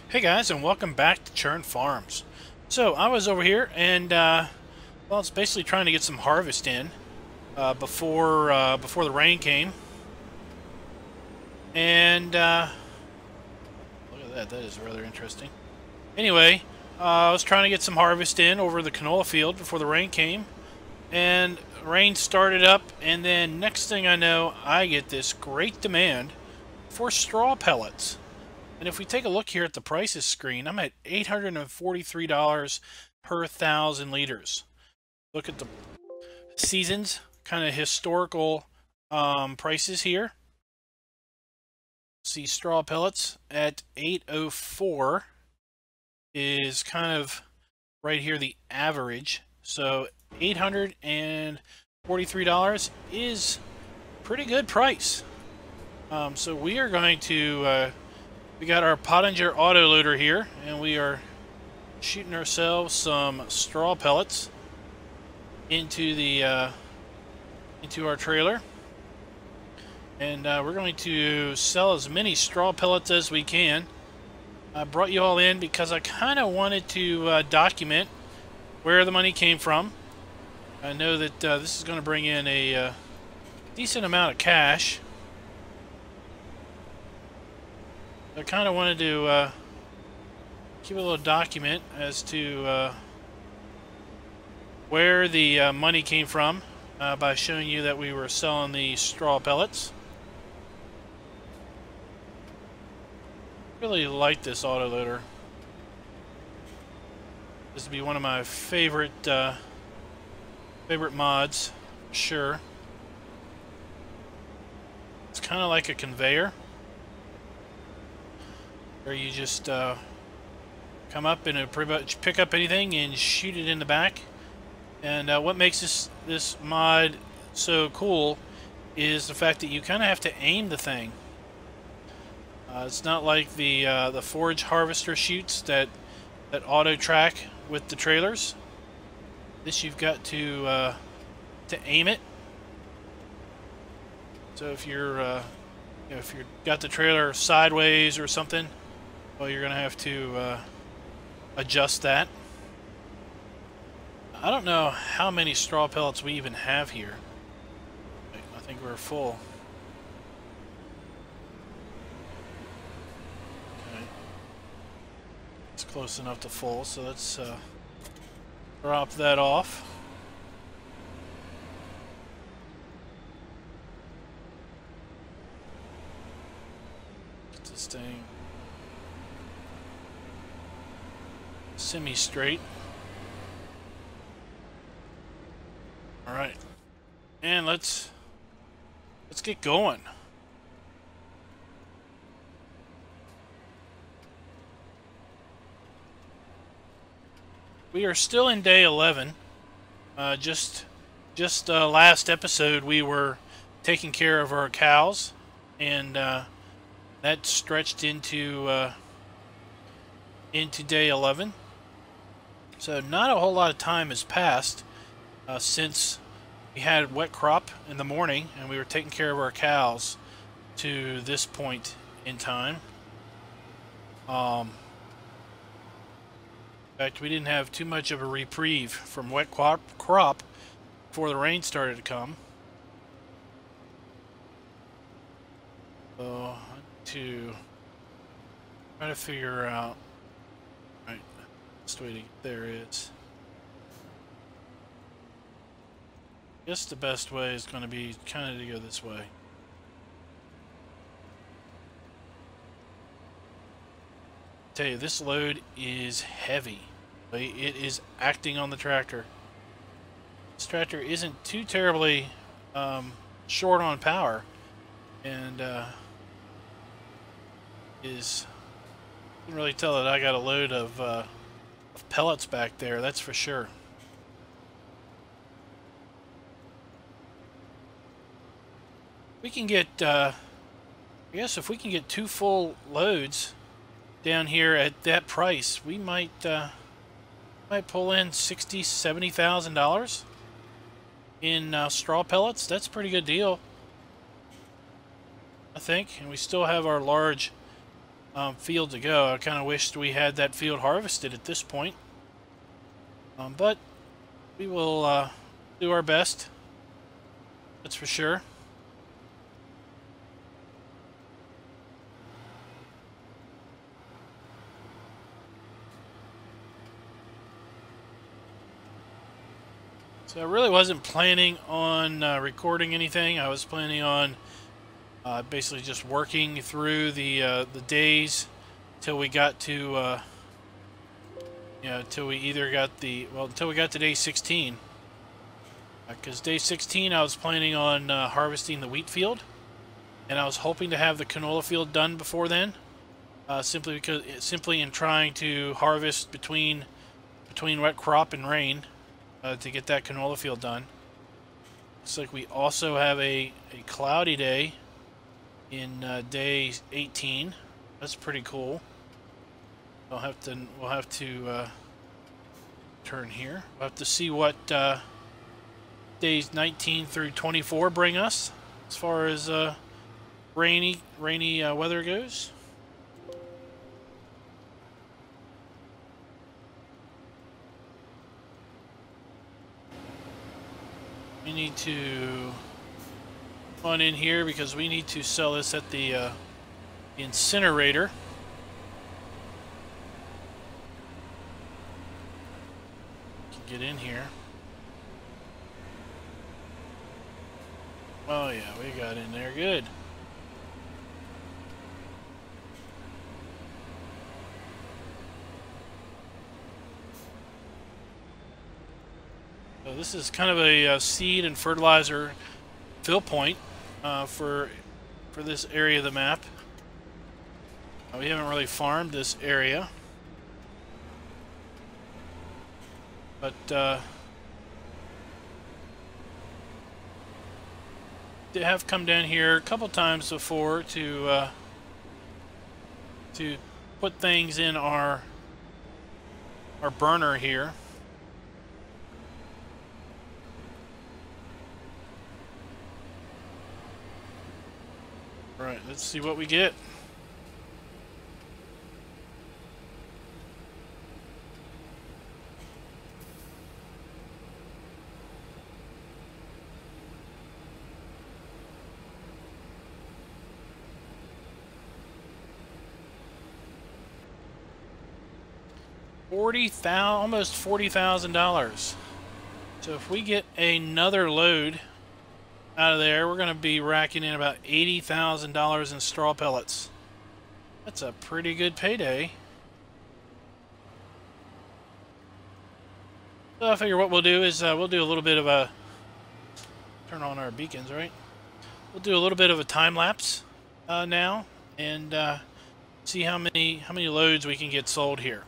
Hey guys, and welcome back to Churn Farms. So I was over here, and well, it's basically trying to get some harvest in before the rain came. And look at that; that is rather interesting. Anyway, I was trying to get some harvest in over the canola field before the rain came, and rain started up, and then next thing I know, I get this great demand for straw pellets. And if we take a look here at the prices screen, I'm at $843 per 1,000 liters. Look at the seasons, kind of historical prices here. See straw pellets at $804 is kind of right here the average. So $843 is pretty good price. So we are going to we got our Pottinger autoloader here, and we are shooting ourselves some straw pellets into the into our trailer, and we're going to sell as many straw pellets as we can. I brought you all in because I kind of wanted to document where the money came from. I know that this is going to bring in a decent amount of cash. I kind of wanted to keep a little document as to where the money came from by showing you that we were selling the straw pellets. Really like this autoloader. This would be one of my favorite favorite mods, for sure. It's kind of like a conveyor, where you just come up and pretty much pick up anything and shoot it in the back. And what makes this mod so cool is the fact that you kind of have to aim the thing. It's not like the forage harvester chutes that auto track with the trailers. This you've got to aim it. So if you're you know, if you've got the trailer sideways or something, well, you're going to have to adjust that. I don't know how many straw pellets we even have here. I think we're full. Okay. It's close enough to full, so let's drop that off. Get this thing semi-straight. All right, and let's get going. We are still in day 11. Just last episode we were taking care of our cows, and that stretched into day 11. So not a whole lot of time has passed since we had wet crop in the morning and we were taking care of our cows to this point in time. In fact, we didn't have too much of a reprieve from wet crop before the rain started to come. So I need to try to figure out, right, best way to get there is, I guess the best way is going to be kind of to go this way. Tell you, this load is heavy. It is acting on the tractor. This tractor isn't too terribly short on power, and you can really tell that I got a load of pellets back there, that's for sure. We can get, I guess if we can get 2 full loads down here at that price, we might pull in $60,000–$70,000 in straw pellets. That's a pretty good deal, I think. And we still have our large field to go. I kind of wished we had that field harvested at this point. But we will do our best. That's for sure. So I really wasn't planning on recording anything. I was planning on basically just working through the days till we got to until we got to day 16. Because day 16 I was planning on harvesting the wheat field, and I was hoping to have the canola field done before then. Simply in trying to harvest between wet crop and rain to get that canola field done. Looks like we also have a cloudy day in day 18. That's pretty cool. We'll have to turn here. We'll have to see what days 19 through 24 bring us as far as rainy weather goes. We need to run in here because we need to sell this at the incinerator. Get in here. Oh yeah, we got in there good. So this is kind of a seed and fertilizer fill point for this area of the map. We haven't really farmed this area, but they have come down here a couple times before to put things in our burner here. Right, let's see what we get. Almost $40,000. So if we get another load out of there, we're going to be racking in about $80,000 in straw pellets. That's a pretty good payday. So I figure what we'll do is we'll do a little bit of a turn on our beacons, right? We'll do a little bit of a time lapse now and see how many loads we can get sold here.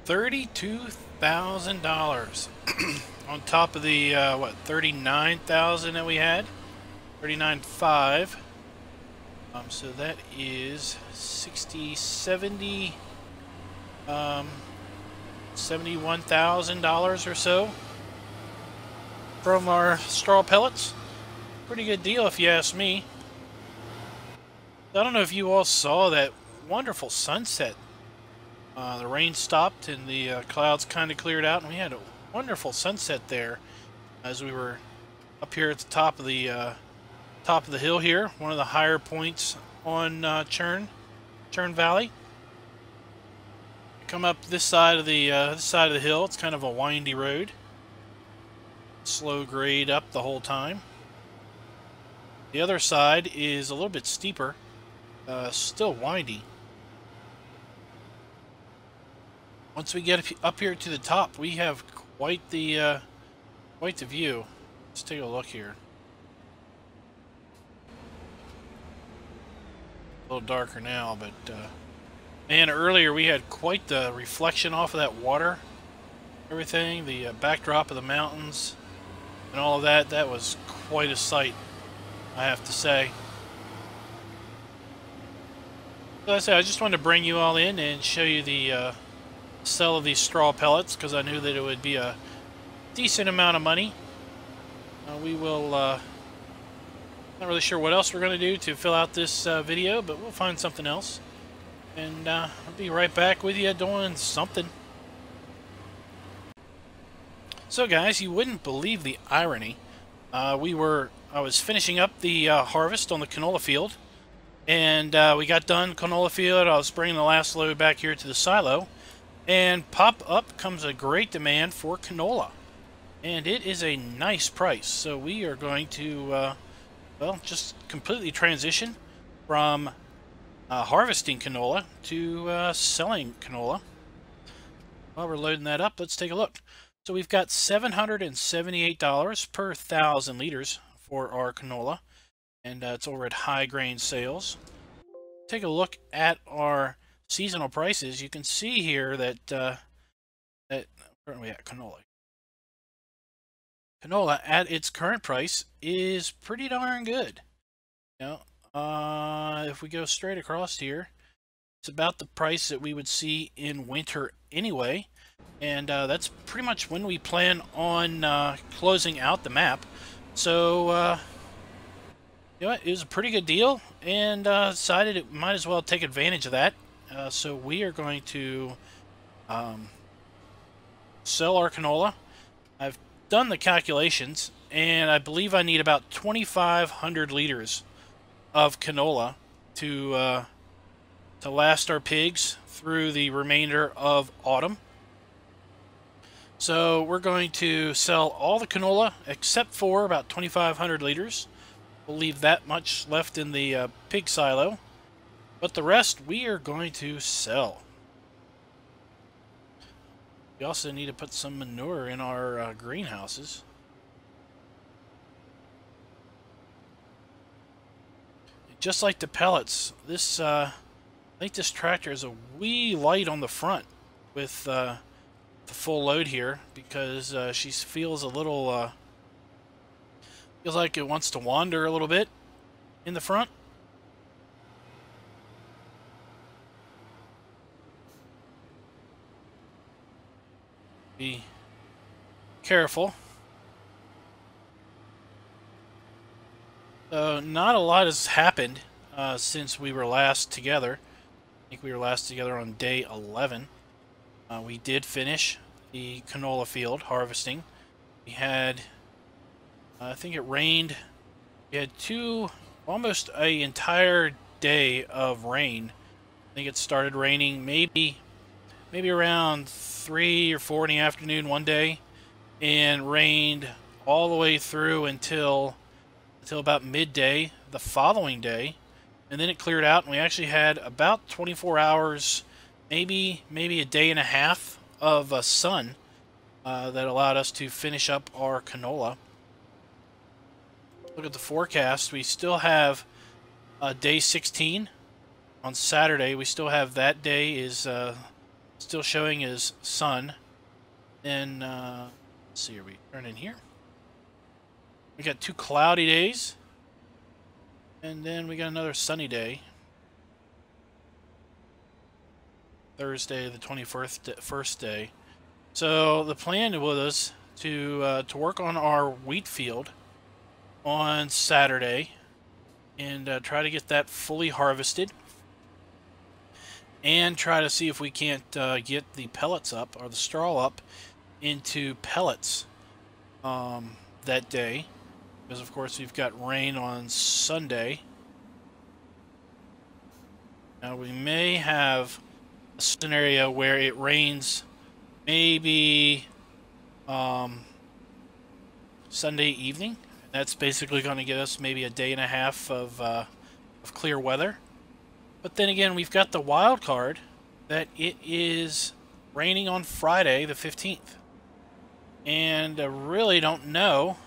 $32,000 on top of the what, 39,000 that we had, 39.5. So that is 60, 70, $71,000 or so from our straw pellets. Pretty good deal if you ask me. I don't know if you all saw that wonderful sunset. The rain stopped and the clouds kind of cleared out, and we had a wonderful sunset there as we were up here at the top of the hill here, one of the higher points on Churn Valley. Come up this side of the hill. It's kind of a windy road, slow grade up the whole time. The other side is a little bit steeper, still windy. Once we get up here to the top, we have quite the view. Let's take a look here. A little darker now, but man, earlier we had quite the reflection off of that water. Everything, the backdrop of the mountains and all of that, that was quite a sight, I have to say. So I said, I just wanted to bring you all in and show you the sell of these straw pellets, because I knew that it would be a decent amount of money. We will, not really sure what else we're going to do to fill out this video, but we'll find something else. And I'll be right back with you doing something. So guys, you wouldn't believe the irony. I was finishing up the harvest on the canola field, and we got done canola field. I was bringing the last load back here to the silo, and pop up comes a great demand for canola, and it is a nice price. So we are going to well, just completely transition from harvesting canola to selling canola. While we're loading that up, let's take a look. So we've got $778 per 1,000 liters for our canola, and it's over at High Grain Sales. Take a look at our seasonal prices. You can see here that where are we at? Canola at its current price is pretty darn good. You know, if we go straight across here, it's about the price that we would see in winter anyway, and that's pretty much when we plan on closing out the map. So you know what, it was a pretty good deal, and decided it might as well take advantage of that. So we are going to sell our canola. I've done the calculations, and I believe I need about 2,500 liters of canola to last our pigs through the remainder of autumn. So we're going to sell all the canola except for about 2,500 liters. We'll leave that much left in the pig silo, but the rest we are going to sell. We also need to put some manure in our greenhouses. Just like the pellets, this I think this tractor is a wee light on the front with the full load here, because she feels a little feels like it wants to wander a little bit in the front. Be careful. Not a lot has happened since we were last together. I think we were last together on day 11. We did finish the canola field harvesting. We had, I think it rained. We had almost an entire day of rain. I think it started raining maybe around 3 or 4 in the afternoon one day, and rained all the way through until about midday the following day, and then it cleared out, and we actually had about 24 hours, maybe a day and a half of sun that allowed us to finish up our canola. Look at the forecast. We still have day 16 on Saturday. We still have that day is still showing is sun. Then, let's see, are we turning here? We got 2 cloudy days. And then we got another sunny day. Thursday, the 21st day. So the plan was to work on our wheat field on Saturday and try to get that fully harvested, and try to see if we can't get the pellets up, or the straw up, into pellets that day, because of course we've got rain on Sunday. Now we may have a scenario where it rains maybe Sunday evening. That's basically going to give us maybe a day and a half of clear weather. But then again, we've got the wild card that it is raining on Friday the 15th. And I really don't know,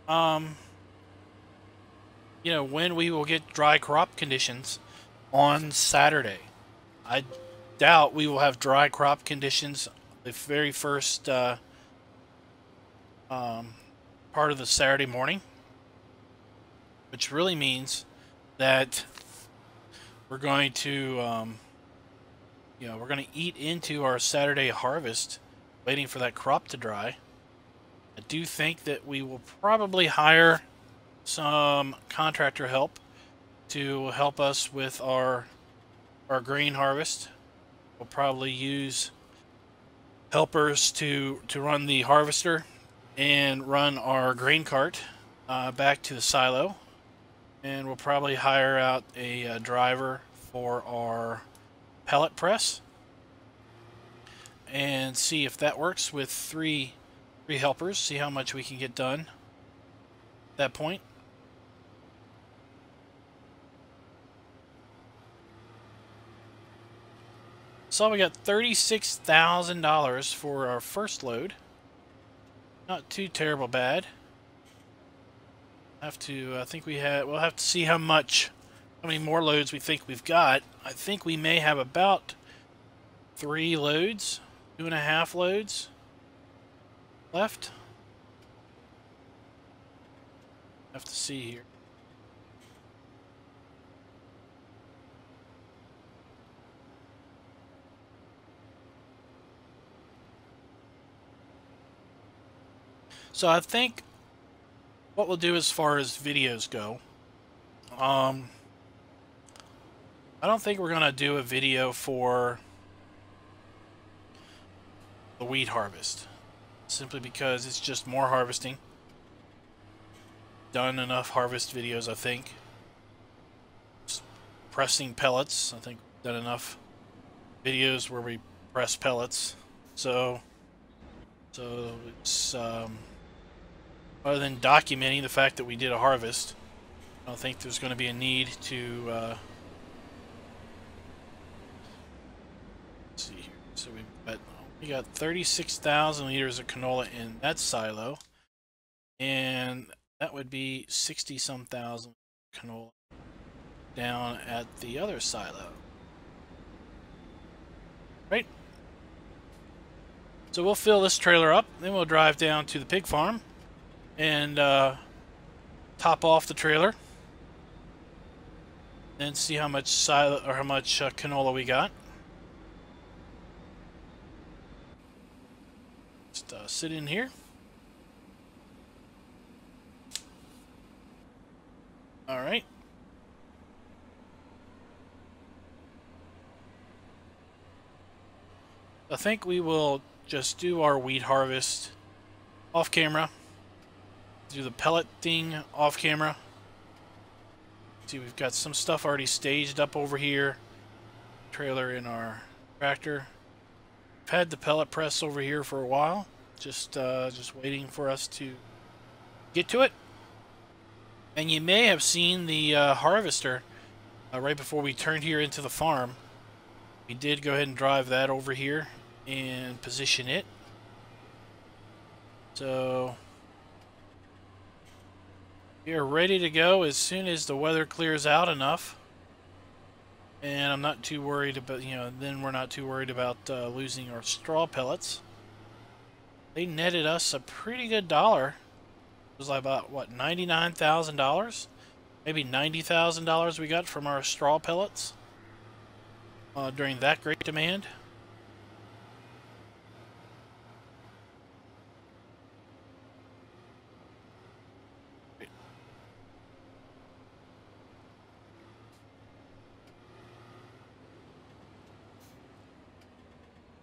you know, when we will get dry crop conditions on Saturday. I doubt we will have dry crop conditions the very first part of the Saturday morning, which really means that we're going to, you know, we're going to eat into our Saturday harvest, waiting for that crop to dry. I do think that we will probably hire some contractor help to help us with our grain harvest. We'll probably use helpers to run the harvester and run our grain cart back to the silo. And we'll probably hire out a driver for our pellet press and see if that works with three helpers, see how much we can get done at that point. So we got $36,000 for our first load. Not too terrible bad. I think we'll have to see how many more loads we think we've got. I think we may have about 3 loads, 2.5 loads left. Have to see here. So I think what we'll do as far as videos go, I don't think we're going to do a video for the wheat harvest, simply because it's just more harvesting. Done enough harvest videos, I think. Just pressing pellets, I think we've done enough videos where we press pellets. So it's other than documenting the fact that we did a harvest, I don't think there's going to be a need to let's see here. So we got 36,000 liters of canola in that silo, and that would be 60-some thousand canola down at the other silo. Right? So we'll fill this trailer up, then we'll drive down to the pig farm and top off the trailer, and see how much silo or how much canola we got. Just sit in here. All right. I think we will just do our wheat harvest off camera. Do the pellet thing off camera. See, we've got some stuff already staged up over here. Trailer in our tractor. We've had the pellet press over here for a while. Just waiting for us to get to it. And you may have seen the harvester right before we turned here into the farm. We did go ahead and drive that over here and position it. So we are ready to go as soon as the weather clears out enough. And I'm not too worried about, then we're not too worried about losing our straw pellets. They netted us a pretty good dollar. It was like about, what, $99,000? Maybe $90,000 we got from our straw pellets during that great demand.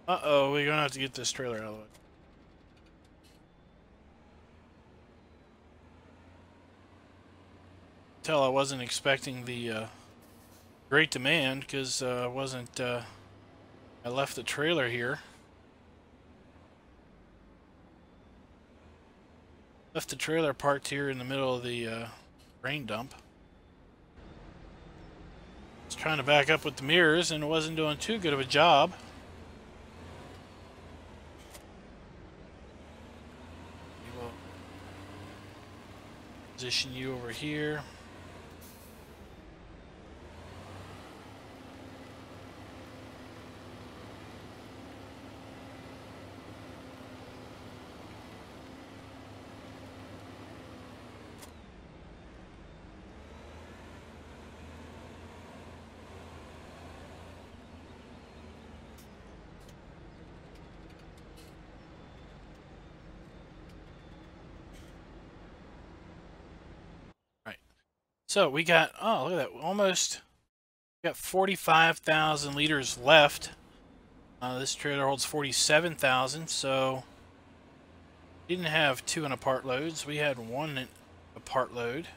Uh-oh, we're going to have to get this trailer out of the way. Tell I wasn't expecting the great demand because I left the trailer here. Left the trailer parked here in the middle of the grain dump. I was trying to back up with the mirrors and it wasn't doing too good of a job. We'll position you over here. So we got, oh, look at that, almost, we got 45,000 liters left. This trailer holds 47,000, so didn't have 2 in a part loads. We had 1 in a part load.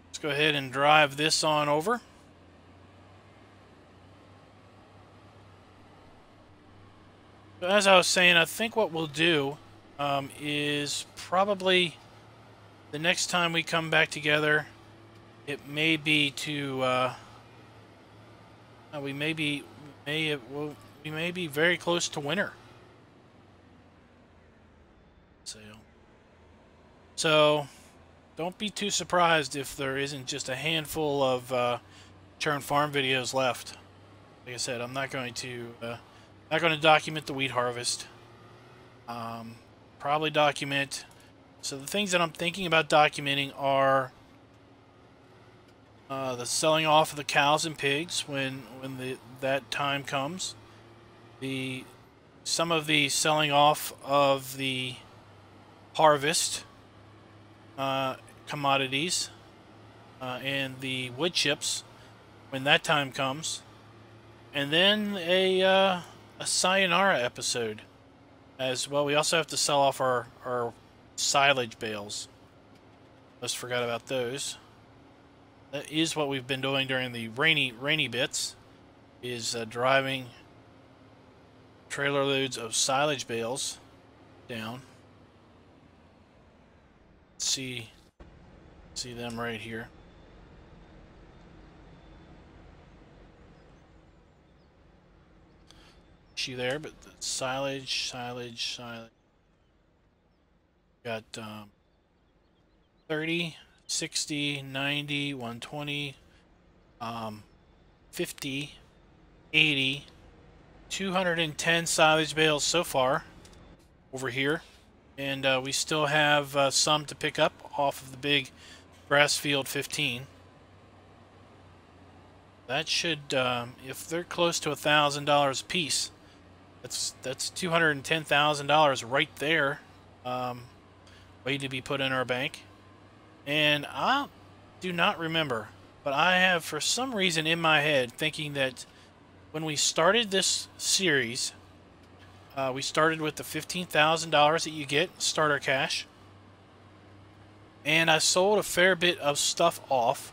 Let's go ahead and drive this on over. So as I was saying, I think what we'll do is probably the next time we come back together, it may be to we may be very close to winter. So don't be too surprised if there isn't just a handful of Churn Farm videos left. Like I said, I'm not going to document the wheat harvest. Probably document. So the things that I'm thinking about documenting are the selling off of the cows and pigs when that time comes. Some of the selling off of the harvest commodities and the wood chips when that time comes, and then a sayonara episode as well. We also have to sell off our silage bales. Just forgot about those. That is what we've been doing during the rainy bits, is driving trailer loads of silage bales down. See them right here. Issue there, but the silage. Got 30, 60, 90, 120, 50, 80, 210 silage bales so far over here. And we still have some to pick up off of the big grass field 15. That should, if they're close to $1,000 a piece, that's $210,000 right there, waiting to be put in our bank. And I do not remember, but I have for some reason in my head thinking that when we started this series, we started with the $15,000 that you get starter cash, and I sold a fair bit of stuff off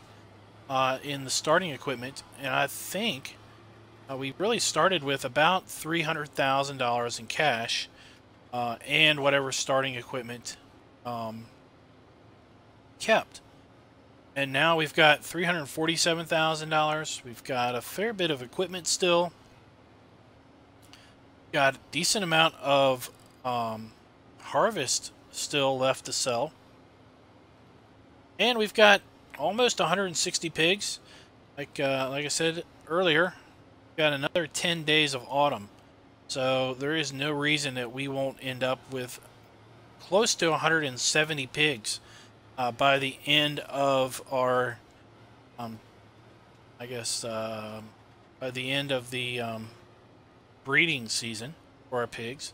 in the starting equipment, and I think we really started with about $300,000 in cash and whatever starting equipment kept. And now we've got $347,000. We've got a fair bit of equipment still. Got a decent amount of harvest still left to sell. And we've got almost 160 pigs. like I said earlier, we've got another 10 days of autumn. So there is no reason that we won't end up with close to 170 pigs by the end of our, I guess, by the end of the breeding season for our pigs.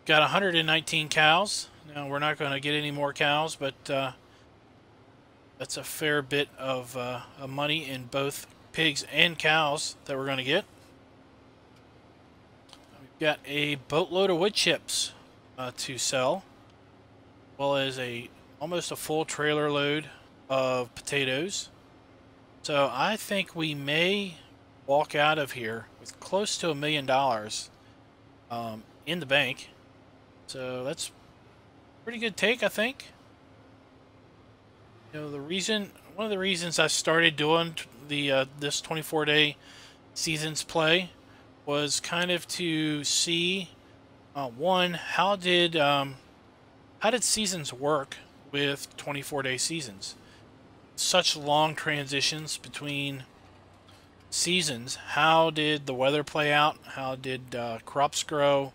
Got 119 cows. Now, we're not going to get any more cows, but that's a fair bit of money in both pigs and cows that we're going to get. We've got a boatload of wood chips to sell, as well as almost a full trailer load of potatoes. So I think we may walk out of here with close to $1 million in the bank. So that's a pretty good take, I think. You know, one of the reasons I started doing the this 24-day seasons play was kind of to see one, how did seasons work with 24-day seasons? Such long transitions between seasons. How did the weather play out? How did crops grow?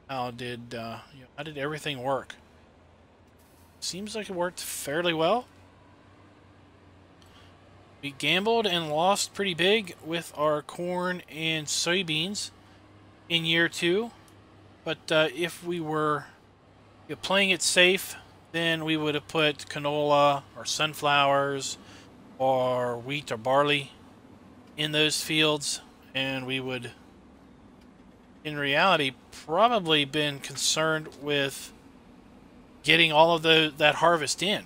How did how did everything work? Seems like it worked fairly well. We gambled and lost pretty big with our corn and soybeans in year 2, but if we were playing it safe, then we would have put canola or sunflowers or wheat or barley in those fields, and we would, in reality, probably been concerned with getting all of that harvest in.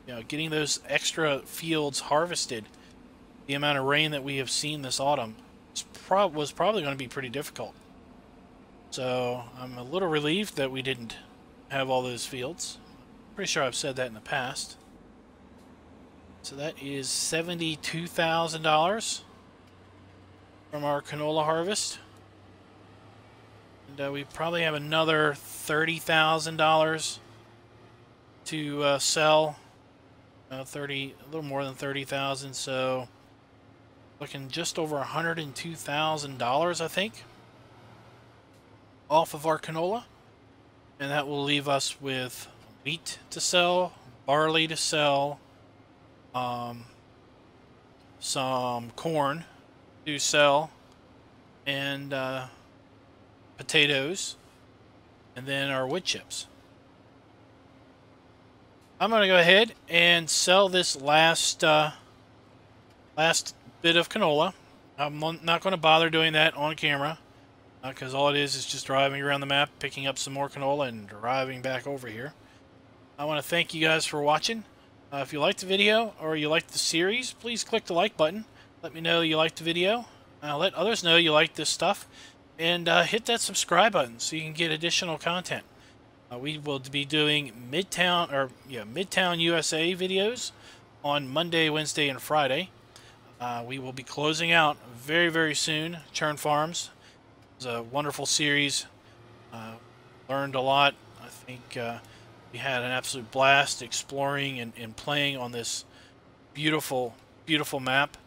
You know, getting those extra fields harvested. The amount of rain that we have seen this autumn was probably going to be pretty difficult. So I'm a little relieved that we didn't have all those fields. Pretty sure I've said that in the past. So that is $72,000 from our canola harvest. And we probably have another $30,000 to sell. A little more than 30,000, so looking just over $102,000, I think, off of our canola, and that will leave us with wheat to sell, barley to sell, some corn to sell, and potatoes, and then our wood chips. I'm going to go ahead and sell this last bit of canola. I'm not going to bother doing that on camera because all it is just driving around the map, picking up some more canola, and driving back over here. I want to thank you guys for watching. If you liked the video or you liked the series, please click the like button. Let me know you liked the video. Let others know you like this stuff. And hit that subscribe button so you can get additional content. We will be doing Midtown USA videos on Monday, Wednesday, and Friday. We will be closing out very, very soon Churn Farms. It was a wonderful series. Learned a lot. I think we had an absolute blast exploring and playing on this beautiful, beautiful map.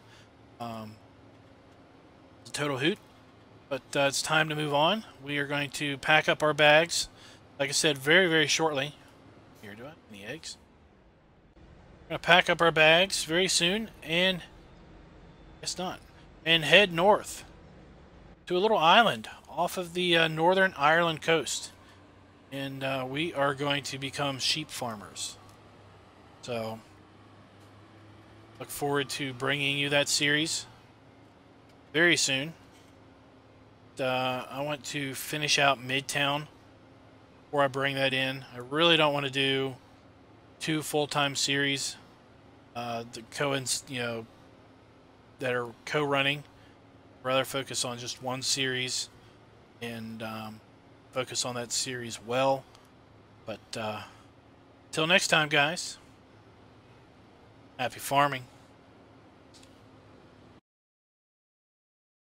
It's a total hoot. But it's time to move on. We are going to pack up our bags. Like I said, very, very shortly. Here, do I have any eggs? We're going to pack up our bags very soon, and guess not. And head north to a little island off of the northern Ireland coast. And we are going to become sheep farmers. So, look forward to bringing you that series very soon. I want to finish out Midtown before I bring that in. I really don't want to do 2 full-time series that are co-running. Rather focus on just one series and focus on that series well. But till next time, guys, happy farming.